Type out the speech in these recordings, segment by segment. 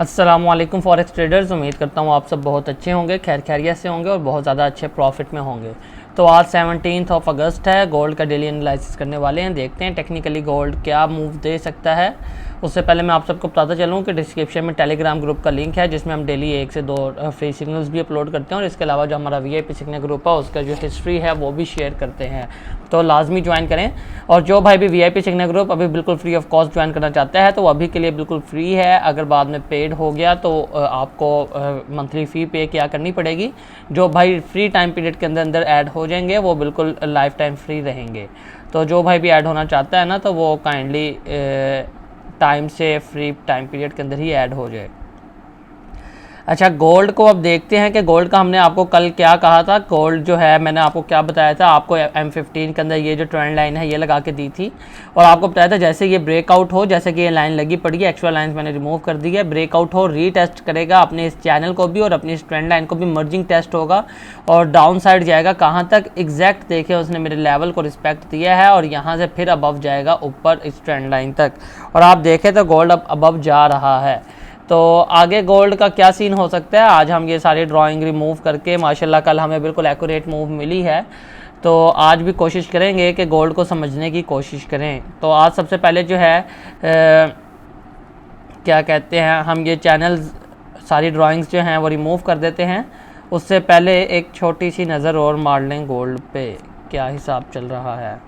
अस्सलाम वालेकुम forex traders. उम्मीद करता हूँ आप सब बहुत अच्छे होंगे, खैर खैरियत से होंगे और बहुत ज़्यादा अच्छे प्रॉफिट में होंगे। तो आज 17 अगस्त है, गोल्ड का डेली एनालिसिस करने वाले हैं। देखते हैं टेक्निकली गोल्ड क्या मूव दे सकता है। उससे पहले मैं आप सबको बताता चलूँ कि डिस्क्रिप्शन में टेलीग्राम ग्रुप का लिंक है, जिसमें हम डेली 1 से 2 फ्री सिग्नल्स भी अपलोड करते हैं और इसके अलावा जो हमारा VIP सिग्नल ग्रुप है उसका जो हिस्ट्री है वो भी शेयर करते हैं। तो लाजमी ज्वाइन करें। और जो भाई भी VIP सिग्नल ग्रुप अभी बिल्कुल फ्री ऑफ कॉस्ट ज्वाइन करना चाहता है तो वो अभी के लिए बिल्कुल फ्री है। अगर बाद में पेड हो गया तो आपको मंथली फ़ी पे क्या करनी पड़ेगी। जो भाई फ्री टाइम पीरियड के अंदर ऐड हो जाएंगे वो बिल्कुल लाइफ टाइम फ्री रहेंगे। तो जो भाई भी ऐड होना चाहता है ना तो वो काइंडली टाइम से फ्री टाइम पीरियड के अंदर ही ऐड हो जाए। अच्छा, गोल्ड को अब देखते हैं कि गोल्ड का हमने आपको कल क्या कहा था। गोल्ड जो है मैंने आपको क्या बताया था, आपको M15 के अंदर ये जो ट्रेंड लाइन है ये लगा के दी थी और आपको बताया था जैसे ये ब्रेकआउट हो, जैसे कि ये लाइन लगी पड़ी है, एक्चुअल लाइन मैंने रिमूव कर दी है, ब्रेकआउट हो रीटेस्ट करेगा अपने इस चैनल को भी और अपनी इस ट्रेंड लाइन को भी, मर्जिंग टेस्ट होगा और डाउन साइड जाएगा। कहाँ तक एग्जैक्ट देखे उसने मेरे लेवल को रिस्पेक्ट दिया है और यहाँ से फिर अबव जाएगा ऊपर इस ट्रेंड लाइन तक। और आप देखें तो गोल्ड अब अबव जा रहा है। तो आगे गोल्ड का क्या सीन हो सकता है, आज हम ये सारी ड्राइंग रिमूव करके माशाल्लाह कल हमें बिल्कुल एक्यूरेट मूव मिली है। तो आज भी कोशिश करेंगे कि गोल्ड को समझने की कोशिश करें। तो आज सबसे पहले जो है क्या कहते हैं, हम ये चैनल सारी ड्राइंग्स जो हैं वो रिमूव कर देते हैं। उससे पहले एक छोटी सी नज़र और मार लें गोल्ड पे क्या हिसाब चल रहा है।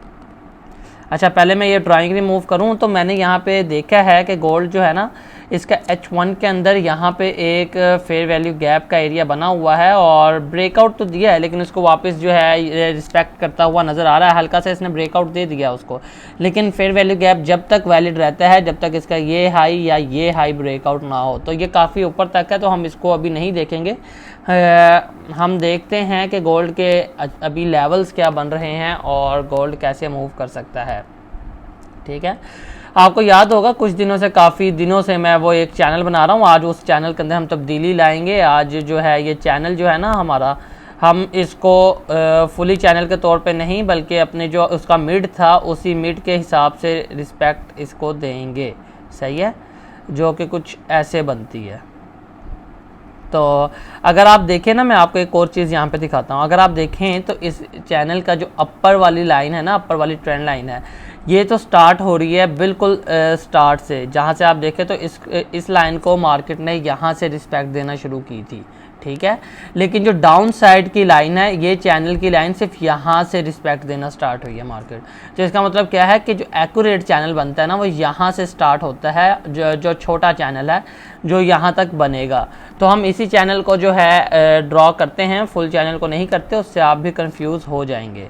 अच्छा, पहले मैं ये ड्राइंग रिमूव करूं तो मैंने यहाँ पे देखा है कि गोल्ड जो है ना इसका H1 के अंदर यहाँ पे एक फेयर वैल्यू गैप का एरिया बना हुआ है और ब्रेकआउट तो दिया है लेकिन उसको वापस जो है रिस्पेक्ट करता हुआ नज़र आ रहा है। हल्का सा इसने ब्रेकआउट दे दिया उसको, लेकिन फेयर वैल्यू गैप जब तक वैलिड रहता है, जब तक इसका ये हाई या ये हाई ब्रेकआउट ना हो। तो ये काफ़ी ऊपर तक है तो हम इसको अभी नहीं देखेंगे। हम देखते हैं कि गोल्ड के अभी लेवल्स क्या बन रहे हैं और गोल्ड कैसे मूव कर सकता है। ठीक है, आपको याद होगा कुछ दिनों से, काफ़ी दिनों से मैं वो एक चैनल बना रहा हूँ। आज उस चैनल के अंदर हम तब्दीली लाएंगे। आज जो है ये चैनल जो है ना हमारा, हम इसको फुली चैनल के तौर पे नहीं बल्कि अपने जो उसका मिड था उसी मिड के हिसाब से रिस्पेक्ट इसको देंगे। सही है, जो कि कुछ ऐसे बनती है। तो अगर आप देखें ना, मैं आपको एक और चीज़ यहाँ पे दिखाता हूँ। अगर आप देखें तो इस चैनल का जो अपर वाली लाइन है ना, अपर वाली ट्रेंड लाइन है, ये तो स्टार्ट हो रही है बिल्कुल स्टार्ट से। जहाँ से आप देखें तो इस लाइन को मार्केट ने यहाँ से रिस्पेक्ट देना शुरू की थी। ठीक है, लेकिन जो डाउन साइड की लाइन है, ये चैनल की लाइन सिर्फ यहाँ से रिस्पेक्ट देना स्टार्ट हुई है मार्केट। तो इसका मतलब क्या है कि जो एक्यूरेट चैनल बनता है ना वो यहाँ से स्टार्ट होता है। जो छोटा चैनल है जो यहाँ तक बनेगा, तो हम इसी चैनल को जो है ड्रॉ करते हैं, फुल चैनल को नहीं करते, उससे आप भी कंफ्यूज हो जाएंगे।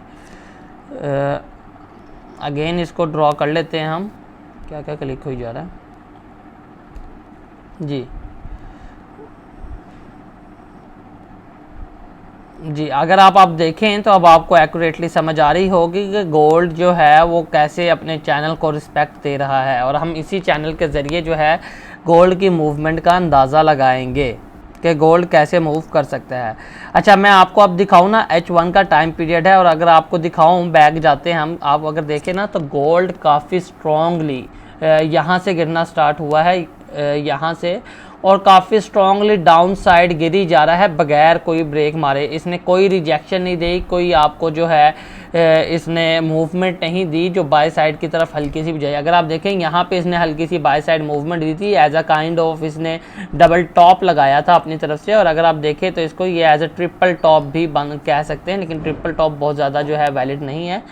अगेन इसको ड्रॉ कर लेते हैं हम। क्या क्या क्लिक हो जा रहा है जी। अगर आप देखें तो अब आपको एक्यूरेटली समझ आ रही होगी कि गोल्ड जो है वो कैसे अपने चैनल को रिस्पेक्ट दे रहा है और हम इसी चैनल के ज़रिए जो है गोल्ड की मूवमेंट का अंदाज़ा लगाएंगे कि गोल्ड कैसे मूव कर सकता है। अच्छा, मैं आपको अब दिखाऊं ना, H1 का टाइम पीरियड है और अगर आपको दिखाऊं, बैक जाते हैं हम, आप अगर देखें ना तो गोल्ड काफ़ी स्ट्रॉन्गली यहाँ से गिरना स्टार्ट हुआ है, यहाँ से, और काफ़ी स्ट्रॉन्गली डाउन साइड गिरी जा रहा है बगैर कोई ब्रेक मारे। इसने कोई रिजेक्शन नहीं दी, कोई आपको जो है इसने मूवमेंट नहीं दी जो बाय साइड की तरफ हल्की सी भी जाए। अगर आप देखें यहाँ पे इसने हल्की सी बाय साइड मूवमेंट दी थी, एज अ काइंड ऑफ इसने डबल टॉप लगाया था अपनी तरफ से। और अगर आप देखें तो इसको ये एज अ ट्रिपल टॉप भी कह सकते हैं, लेकिन ट्रिपल टॉप बहुत ज़्यादा जो है वैलिड नहीं है।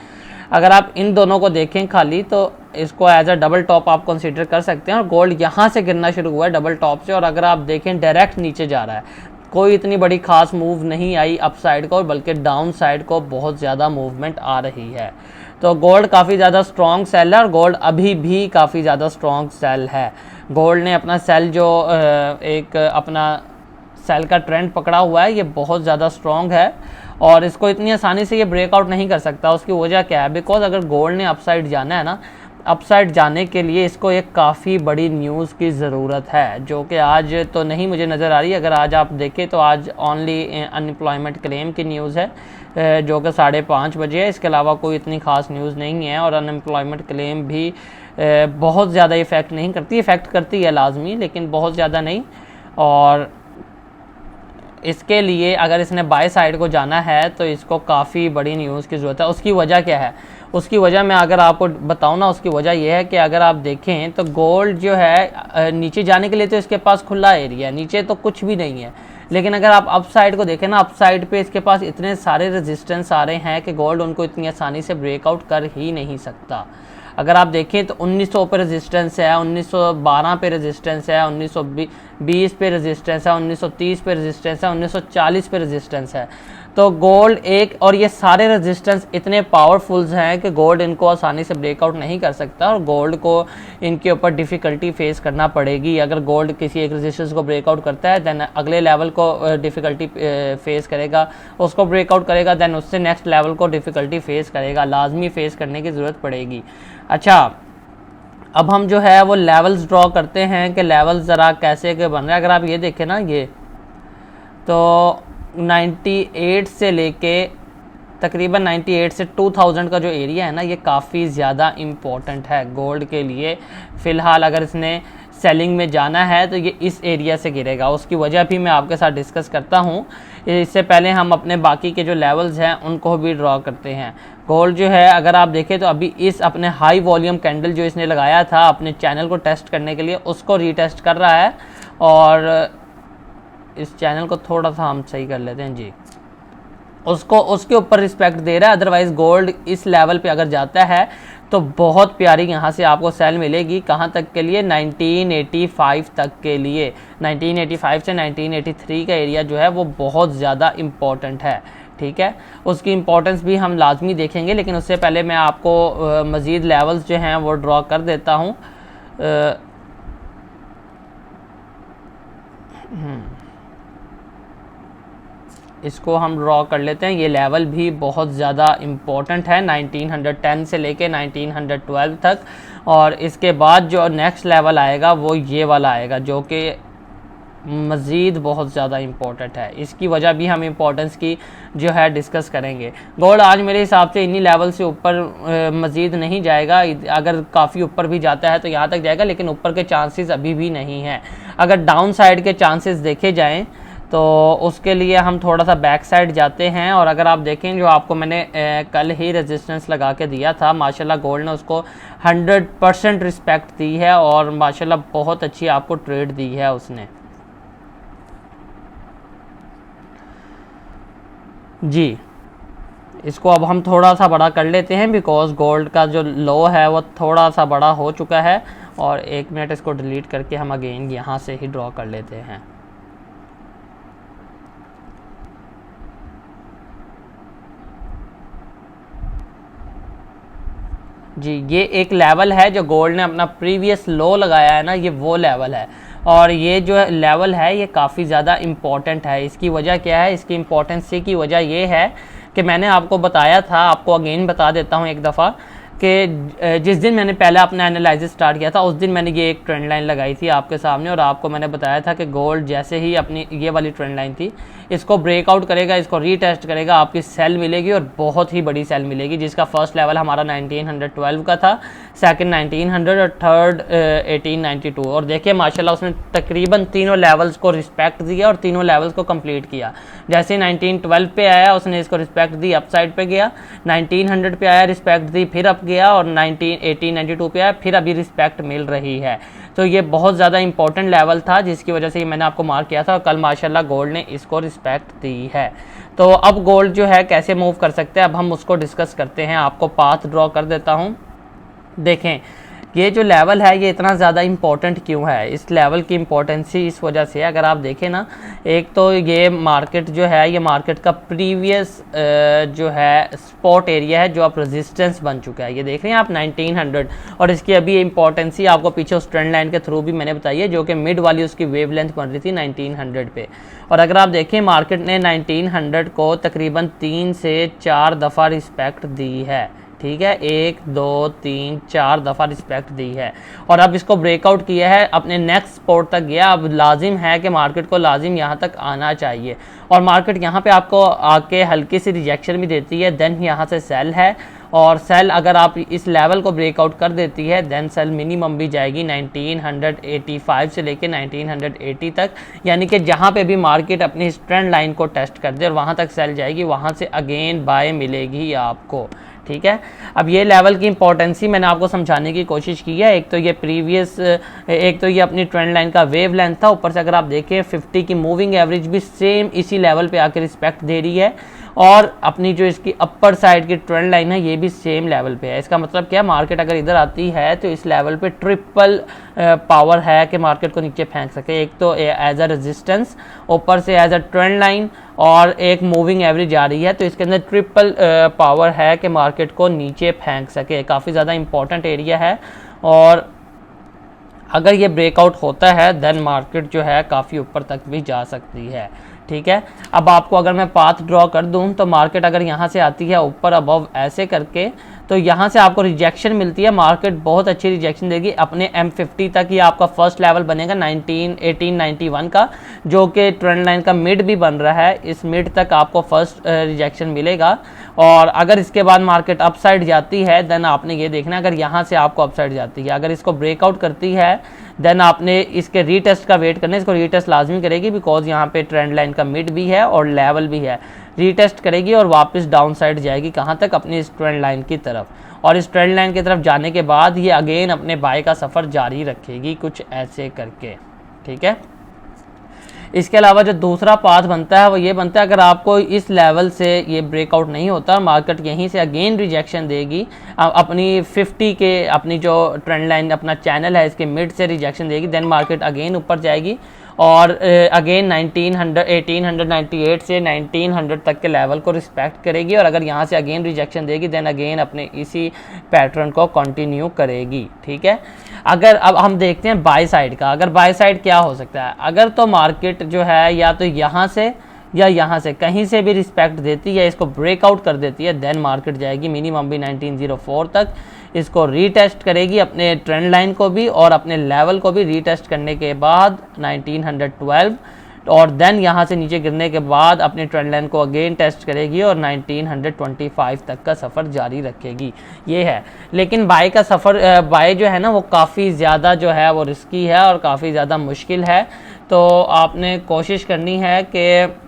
अगर आप इन दोनों को देखें खाली तो इसको एज अ डबल टॉप आप कंसीडर कर सकते हैं। और गोल्ड यहाँ से गिरना शुरू हुआ है डबल टॉप से और अगर आप देखें डायरेक्ट नीचे जा रहा है, कोई इतनी बड़ी खास मूव नहीं आई अप साइड को, बल्कि डाउन साइड को बहुत ज़्यादा मूवमेंट आ रही है। तो गोल्ड काफ़ी ज़्यादा स्ट्रॉन्ग सेल है और गोल्ड अभी भी काफ़ी ज़्यादा स्ट्रॉन्ग सेल है। गोल्ड ने अपना सेल जो एक अपना सेल का ट्रेंड पकड़ा हुआ है ये बहुत ज़्यादा स्ट्रॉन्ग है और इसको इतनी आसानी से ये ब्रेकआउट नहीं कर सकता। उसकी वजह क्या है, बिकॉज अगर गोल्ड ने अपसाइड जाना है ना, अपसाइड जाने के लिए इसको एक काफ़ी बड़ी न्यूज़ की ज़रूरत है, जो कि आज तो नहीं मुझे नज़र आ रही। अगर आज आप देखें तो आज ओनली अनएम्प्लॉयमेंट क्लेम की न्यूज़ है जो कि 5:30 बजे है। इसके अलावा कोई इतनी ख़ास न्यूज़ नहीं है और अनएम्प्लॉयमेंट क्लेम भी बहुत ज़्यादा इफ़ेक्ट नहीं करती, इफ़ेक्ट करती है लाजमी, लेकिन बहुत ज़्यादा नहीं। और इसके लिए अगर इसने बाय साइड को जाना है तो इसको काफ़ी बड़ी न्यूज़ की ज़रूरत है। उसकी वजह क्या है? उसकी वजह मैं अगर आपको बताऊं ना, उसकी वजह यह है कि अगर आप देखें तो गोल्ड जो है नीचे जाने के लिए तो इसके पास खुला एरिया है, नीचे तो कुछ भी नहीं है। लेकिन अगर आप अप साइड को देखें ना, अप साइड पे इसके पास इतने सारे रेजिस्टेंस आ रहे हैं कि गोल्ड उनको इतनी आसानी से ब्रेकआउट कर ही नहीं सकता। अगर आप देखें तो 1900 पे रेजिस्टेंस है, 1912 पे रेजिस्टेंस है, 1920 पे रेजिस्टेंस है, 1930 पे रेजिस्टेंस है, 1940 पे रेजिस्टेंस है। तो गोल्ड एक, और ये सारे रेजिस्टेंस इतने पावरफुल्स हैं कि गोल्ड इनको आसानी से ब्रेकआउट नहीं कर सकता, और गोल्ड को इनके ऊपर डिफ़िकल्टी फेस करना पड़ेगी। अगर गोल्ड किसी एक रेजिस्टेंस को ब्रेकआउट करता है, दैन अगले लेवल को डिफ़िकल्टी फेस करेगा, उसको ब्रेकआउट करेगा, दैन उससे नेक्स्ट लेवल को डिफ़िकल्टी फेस करेगा, लाजमी फेस करने की ज़रूरत पड़ेगी। अच्छा, अब हम जो है वो लेवल्स ड्रॉ करते हैं कि लेवल्स ज़रा कैसे के बन रहे हैं। अगर आप ये देखें ना, ये तो 98 से लेके तकरीबन 98 से 2000 का जो एरिया है ना, ये काफ़ी ज़्यादा इम्पोर्टेंट है गोल्ड के लिए। फ़िलहाल अगर इसने सेलिंग में जाना है तो ये इस एरिया से गिरेगा। उसकी वजह भी मैं आपके साथ डिस्कस करता हूँ। इससे पहले हम अपने बाकी के जो लेवल्स हैं उनको भी ड्रॉ करते हैं। गोल्ड जो है अगर आप देखें तो अभी इस अपने हाई वॉल्यूम कैंडल जो इसने लगाया था अपने चैनल को टेस्ट करने के लिए, उसको रीटेस्ट कर रहा है। और इस चैनल को थोड़ा सा हम सही कर लेते हैं जी, उसको उसके ऊपर रिस्पेक्ट दे रहा है। अदरवाइज़ गोल्ड इस लेवल पे अगर जाता है तो बहुत प्यारी यहाँ से आपको सेल मिलेगी। कहाँ तक के लिए? 1985 तक के लिए। 1985 से 1983 का एरिया जो है वो बहुत ज़्यादा इम्पॉर्टेंट है, ठीक है। उसकी इम्पोर्टेंस भी हम लाजमी देखेंगे, लेकिन उससे पहले मैं आपको मज़ीद लेवल्स जो हैं वो ड्रॉ कर देता हूँ। इसको हम ड्रॉ कर लेते हैं। ये लेवल भी बहुत ज़्यादा इम्पोर्टेंट है, 1910 से लेके 1912 तक। और इसके बाद जो नेक्स्ट लेवल आएगा वो ये वाला आएगा, जो कि मज़ीद बहुत ज़्यादा इम्पोर्टेंट है। इसकी वजह भी हम इम्पोर्टेंस की जो है डिस्कस करेंगे। गोल्ड आज मेरे हिसाब से इन्हीं लेवल से ऊपर मज़ीद नहीं जाएगा। अगर काफ़ी ऊपर भी जाता है तो यहाँ तक जाएगा, लेकिन ऊपर के चांसेस अभी भी नहीं हैं। अगर डाउन साइड के चांसेस देखे जाएँ तो उसके लिए हम थोड़ा सा बैक साइड जाते हैं। और अगर आप देखें, जो आपको मैंने कल ही रेजिस्टेंस लगा के दिया था, माशाल्लाह गोल्ड ने उसको 100% रिस्पेक्ट दी है, और माशाल्लाह बहुत अच्छी आपको ट्रेड दी है उसने जी। इसको अब हम थोड़ा सा बड़ा कर लेते हैं, बिकॉज गोल्ड का जो लो है वो थोड़ा सा बड़ा हो चुका है। और 1 मिनट इसको डिलीट करके हम अगेन यहाँ से ही ड्रॉ कर लेते हैं। जी, ये एक लेवल है जो गोल्ड ने अपना प्रीवियस लो लगाया है ना, ये वो लेवल है। और ये जो लेवल है ये काफ़ी ज़्यादा इम्पॉर्टेंट है। इसकी वजह क्या है? इसकी इम्पोर्टेंसी की वजह ये है कि मैंने आपको बताया था, आपको अगेन बता देता हूँ एक दफ़ा, कि जिस दिन मैंने पहला अपना एनालिसिस स्टार्ट किया था उस दिन मैंने ये एक ट्रेंड लाइन लगाई थी आपके सामने, और आपको मैंने बताया था कि गोल्ड जैसे ही अपनी ये वाली ट्रेंड लाइन थी इसको ब्रेकआउट करेगा, इसको रीटेस्ट करेगा, आपकी सेल मिलेगी और बहुत ही बड़ी सेल मिलेगी, जिसका फर्स्ट लेवल हमारा 1912 का था, सेकंड 1900 और थर्ड 1892। और देखिए माशाल्लाह उसने तकरीबन तीनों लेवल्स को रिस्पेक्ट दिया और तीनों लेवल्स को कंप्लीट किया। जैसे 1912 पे आया उसने इसको रिस्पेक्ट दी, अप साइड पे गया, 1900 पे आया रिस्पेक्ट दी, फिर अप गया, और 1892 पे आया, फिर अभी रिस्पेक्ट मिल रही है। तो ये बहुत ज़्यादा इंपॉर्टेंट लेवल था, जिसकी वजह से ये मैंने आपको मार्क किया था, और कल माशाल्लाह गोल्ड ने इसको रिस्पेक्ट दी है। तो अब गोल्ड जो है कैसे मूव कर सकते हैं, अब हम उसको डिस्कस करते हैं। आपको पाथ ड्रॉ कर देता हूँ। देखें ये जो लेवल है ये इतना ज़्यादा इम्पोर्टेंट क्यों है? इस लेवल की इम्पोर्टेंसी इस वजह से है, अगर आप देखें ना, एक तो ये मार्केट जो है, ये मार्केट का प्रीवियस जो है स्पॉट एरिया है, जो आप रेजिस्टेंस बन चुका है। ये देख रहे हैं आप 1900, और इसकी अभी इम्पोर्टेंसी आपको पीछे उस ट्रेंड लाइन के थ्रू भी मैंने बताई है, जो कि मिड वाली उसकी वेव लेंथ बन रही थी 1900 पे। और अगर आप देखें मार्केट ने 1900 को तकरीबन 3 से 4 दफ़ा रिस्पेक्ट दी है, ठीक है, 1 2 3 4 दफ़ा रिस्पेक्ट दी है, और अब इसको ब्रेकआउट किया है, अपने नेक्स्ट स्पॉट तक गया। अब लाजिम है कि मार्केट को लाजिम यहाँ तक आना चाहिए, और मार्केट यहाँ पे आपको आके हल्की सी रिजेक्शन भी देती है, देन यहाँ से सेल है, और सेल अगर आप इस लेवल को ब्रेकआउट कर देती है देन सेल मिनिमम भी जाएगी 1985 से लेके 1980 तक, यानी कि जहाँ पे भी मार्केट अपनी इस ट्रेंड लाइन को टेस्ट कर दे और वहाँ तक सेल जाएगी, वहाँ से अगेन बाय मिलेगी आपको। ठीक है, अब ये लेवल की इंपॉर्टेंसी मैंने आपको समझाने की कोशिश की है। एक तो ये अपनी ट्रेंड लाइन का वेव लेंथ था, ऊपर से अगर आप देखें 50 की मूविंग एवरेज भी सेम इसी लेवल पे आकर रिस्पेक्ट दे रही है, और अपनी जो इसकी अपर साइड की ट्रेंड लाइन है ये भी सेम लेवल पे है। इसका मतलब क्या, मार्केट अगर इधर आती है तो इस लेवल पे ट्रिपल पावर है कि मार्केट को नीचे फेंक सके। एक तो एज अ रेजिस्टेंस, ऊपर से एज अ ट्रेंड लाइन, और एक मूविंग एवरेज आ रही है, तो इसके अंदर ट्रिपल पावर है कि मार्केट को नीचे फेंक सके। काफ़ी ज़्यादा इंपॉर्टेंट एरिया है, और अगर ये ब्रेकआउट होता है देन मार्केट जो है काफ़ी ऊपर तक भी जा सकती है। ठीक है, अब आपको अगर मैं पाथ ड्रॉ कर दूं तो मार्केट अगर यहाँ से आती है ऊपर अबव ऐसे करके, तो यहाँ से आपको रिजेक्शन मिलती है, मार्केट बहुत अच्छी रिजेक्शन देगी अपने M50 तक। ये आपका फर्स्ट लेवल बनेगा 1891 का, जो कि ट्रेंड लाइन का मिड भी बन रहा है। इस मिड तक आपको फर्स्ट रिजेक्शन मिलेगा, और अगर इसके बाद मार्केट अपसाइड जाती है देन आपने ये देखना, अगर यहाँ से आपको अपसाइड जाती है, अगर इसको ब्रेकआउट करती है देन आपने इसके रीटेस्ट का वेट करना है। इसको रीटेस्ट लाजमी करेगी, बिकॉज यहाँ पे ट्रेंड लाइन का मिड भी है और लेवल भी है। रीटेस्ट करेगी और वापस डाउन साइड जाएगी, कहाँ तक, अपनी इस ट्रेंड लाइन की तरफ, और इस ट्रेंड लाइन की तरफ जाने के बाद ये अगेन अपने बाय का सफ़र जारी रखेगी, कुछ ऐसे करके। ठीक है, इसके अलावा जो दूसरा पाथ बनता है वो ये बनता है, अगर आपको इस लेवल से ये ब्रेकआउट नहीं होता, मार्केट यहीं से अगेन रिजेक्शन देगी, अपनी 50 के अपनी जो ट्रेंड लाइन अपना चैनल है इसके मिड से रिजेक्शन देगी, देन मार्केट अगेन ऊपर जाएगी, और अगेन 1898 से 1900 तक के लेवल को रिस्पेक्ट करेगी, और अगर यहाँ से अगेन रिजेक्शन देगी देन अगेन अपने इसी पैटर्न को कंटिन्यू करेगी। ठीक है, अगर अब हम देखते हैं बाय साइड का, अगर बाय साइड क्या हो सकता है, अगर तो मार्केट जो है या तो यहाँ से या यहाँ से कहीं से भी रिस्पेक्ट देती है, इसको ब्रेकआउट कर देती है, देन मार्केट जाएगी मिनिमम भी 1904 तक, इसको रीटेस्ट करेगी अपने ट्रेंड लाइन को भी और अपने लेवल को भी। रीटेस्ट करने के बाद 1912, और देन यहाँ से नीचे गिरने के बाद अपनी ट्रेंड लाइन को अगेन टेस्ट करेगी और 1925 तक का सफ़र जारी रखेगी। ये है, लेकिन बाय का सफ़र, बाय जो है ना वो काफ़ी ज़्यादा जो है वो रिस्की है और काफ़ी ज़्यादा मुश्किल है। तो आपने कोशिश करनी है कि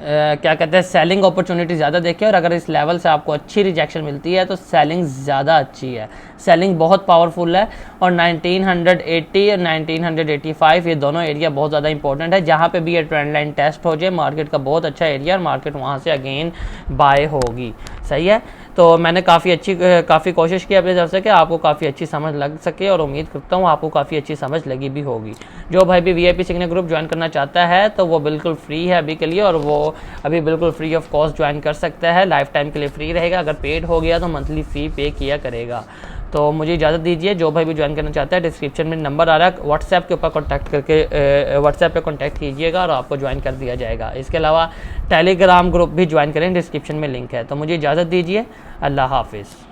क्या कहते हैं, सेलिंग अपॉर्चुनिटी ज़्यादा देखें, और अगर इस लेवल से आपको अच्छी रिजेक्शन मिलती है तो सेलिंग ज़्यादा अच्छी है, सेलिंग बहुत पावरफुल है। और 1980 और 1985 ये दोनों एरिया बहुत ज़्यादा इंपॉर्टेंट है, जहाँ पे भी ये ट्रेंड लाइन टेस्ट हो जाए मार्केट का बहुत अच्छा एरिया, और मार्केट वहाँ से अगेन बाय होगी। सही है, तो मैंने काफ़ी कोशिश की अपनी तरफ से कि आपको काफ़ी अच्छी समझ लग सके, और उम्मीद करता हूँ आपको काफ़ी अच्छी समझ लगी भी होगी। जो भाई भी VIP सिग्नल ग्रुप ज्वाइन करना चाहता है तो वो बिल्कुल फ्री है अभी के लिए, और वो अभी बिल्कुल फ्री ऑफ कॉस्ट ज्वाइन कर सकता है, लाइफ टाइम के लिए फ्री रहेगा। अगर पेड हो गया तो मंथली फ़ी पे किया करेगा। तो मुझे इजाज़त दीजिए, जो भाई भी ज्वाइन करना चाहता है डिस्क्रिप्शन में नंबर आ रहा है, व्हाट्सएप के ऊपर कॉन्टैक्ट करके व्हाट्सएप पे कॉन्टैक्ट कीजिएगा और आपको ज्वाइन कर दिया जाएगा। इसके अलावा टेलीग्राम ग्रुप भी ज्वाइन करें, डिस्क्रिप्शन में लिंक है। तो मुझे इजाज़त दीजिए, अल्लाह हाफिज़।